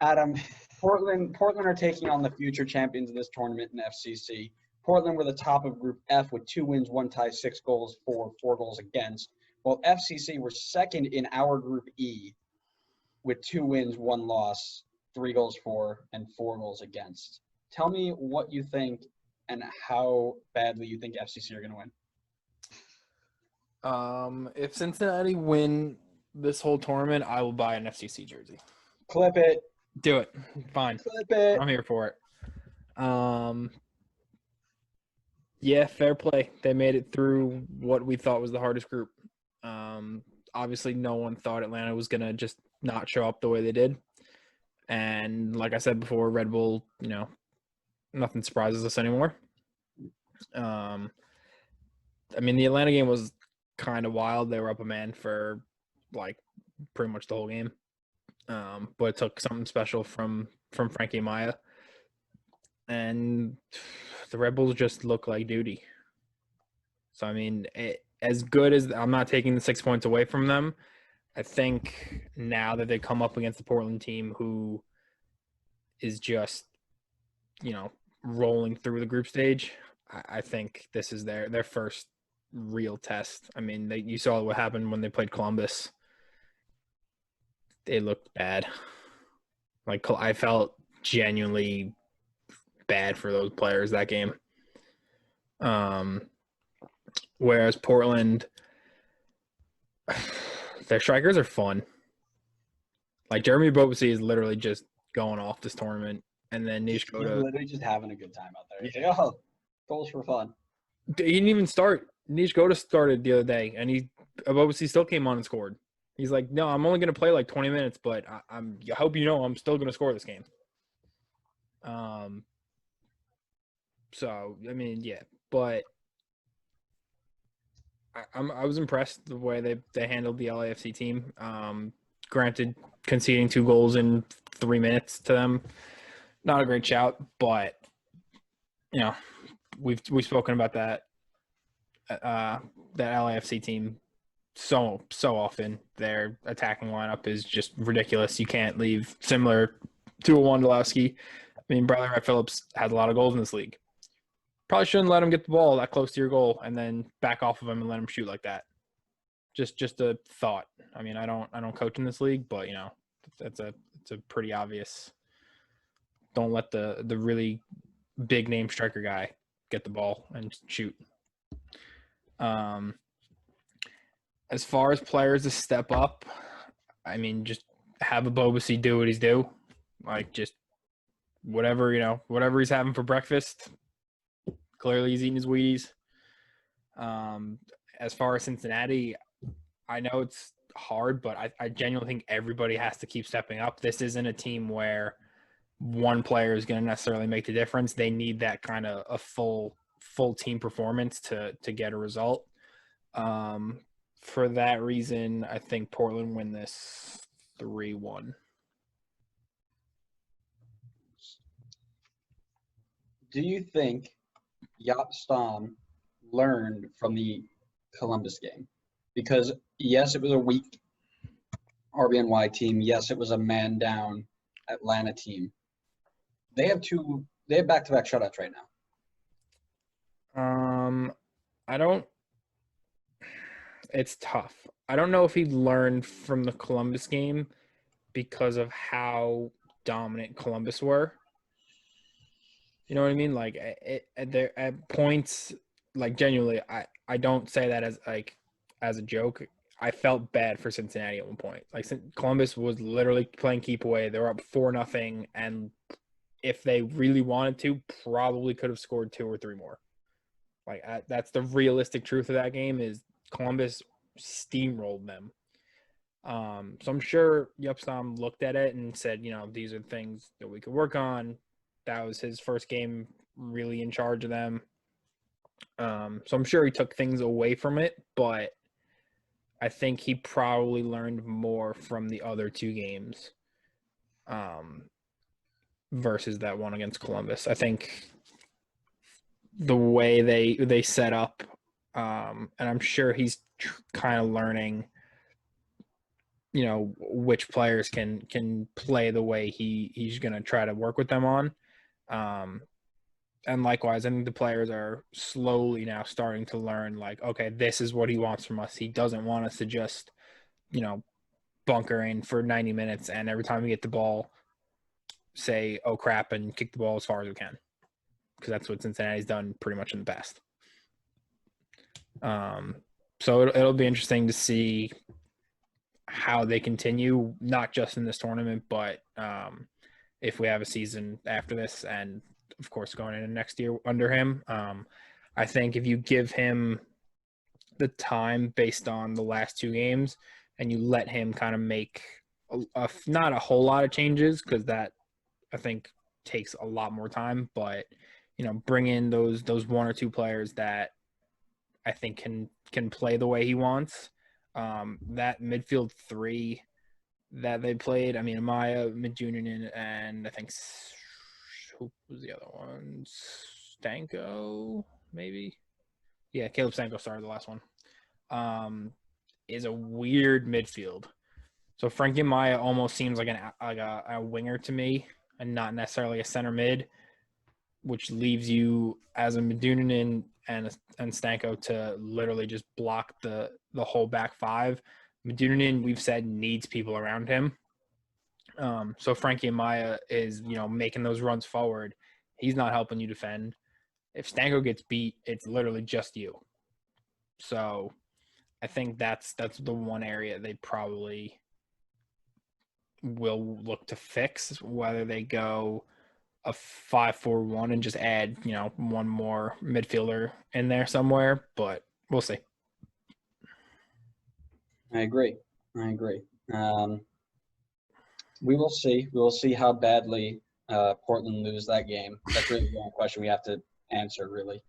Adam, Portland are taking on the future champions of this tournament in FCC. Portland were the top of Group F with 2 wins, 1 tie, 6 goals for, 4 goals against. While FCC were second in our Group E with 2 wins, 1 loss, 3 goals for, and 4 goals against. Tell me what you think and how badly you think FCC are going to win. If Cincinnati win this whole tournament, I will buy an FCC jersey. Clip it. Do it. Fine. Clip it. I'm here for it. Yeah, fair play. They made it through what we thought was the hardest group. Obviously, no one thought Atlanta was going to just not show up the way they did. And like I said before, Red Bull, nothing surprises us anymore. The Atlanta game was kind of wild. They were up a man for, pretty much the whole game. But it took something special from Frankie Maya. And the Red Bulls just look like duty. So, as good as – I'm not taking the 6 points away from them. I think now that they come up against the Portland team who is just, rolling through the group stage, I think this is their first real test. You saw what happened when they played Columbus. They looked bad. I felt genuinely bad for those players that game. Whereas Portland, their strikers are fun. Jeremy Bobasi is literally just going off this tournament, and then Nish Goda. He's literally just having a good time out there. He's like, goals for fun. He didn't even start. Nish Goda started the other day, and Bobasi still came on and scored. He's like, no, I'm only going to play 20 minutes, but I hope I'm still going to score this game. Yeah, but I was impressed the way they handled the LAFC team. Granted, conceding 2 goals in 3 minutes to them, not a great shout, but we've spoken about that LAFC team so often. Their attacking lineup is just ridiculous. You can't leave, similar to a Wondolowski. Bradley Wright Phillips had a lot of goals in this league. Probably shouldn't let him get the ball that close to your goal and then back off of him and let him shoot like that. Just a thought. I don't coach in this league, but it's a pretty obvious. Don't let the really big name striker guy get the ball and shoot. As far as players to step up, just have a Bobasi do what he's do. Just whatever, whatever he's having for breakfast. Clearly he's eating his Wheaties. As far as Cincinnati, I know it's hard, but I genuinely think everybody has to keep stepping up. This isn't a team where one player is going to necessarily make the difference. They need that kind of a full team performance to get a result. For that reason, I think Portland win this 3-1. Do you think Jaap Stam learned from the Columbus game? Because, yes, it was a weak RBNY team. Yes, it was a man-down Atlanta team. They have back-to-back shutouts right now. It's tough. I don't know if he learned from the Columbus game because of how dominant Columbus were. You know what I mean? At points, genuinely, I don't say that as a joke. I felt bad for Cincinnati at one point. Columbus was literally playing keep away. They were up 4-0, and if they really wanted to, probably could have scored 2 or 3 more. That's the realistic truth of that game is Columbus steamrolled them. So I'm sure Jaap Stam looked at it and said, these are things that we could work on. That was his first game really in charge of them. So I'm sure he took things away from it, but I think he probably learned more from the other 2 games versus that one against Columbus. I think the way they set up, and I'm sure he's kind of learning, which players can play the way he's going to try to work with them on. And likewise, I think the players are slowly now starting to learn, like, okay, this is what he wants from us. He doesn't want us to just, bunker in for 90 minutes and every time we get the ball, say, oh crap, and kick the ball as far as we can. Because that's what Cincinnati's done pretty much in the past. So it'll be interesting to see how they continue, not just in this tournament, but if we have a season after this, and of course going into next year under him. I think if you give him the time based on the last two games and you let him kind of make not a whole lot of changes, because that I think takes a lot more time, but bring in those one or two players that I think can play the way he wants. That midfield three that they played, I mean, Amaya, Midjunin, and I think who was the other one? Stanko, maybe? Yeah, Caleb Stanko started the last one. Is a weird midfield. So Frankie Amaya almost seems like a winger to me, and not necessarily a center mid, which leaves you as a Midjunin and Stanko to literally just block the whole back five. Midjunin, we've said, needs people around him. So Frankie Amaya is, making those runs forward. He's not helping you defend. If Stanko gets beat, it's literally just you. So I think that's the one area they probably will look to fix, whether they go a 5-4-1 and just add, one more midfielder in there somewhere, but we'll see. I agree. We will see. We will see how badly Portland lose that game. That's really the only question we have to answer, really.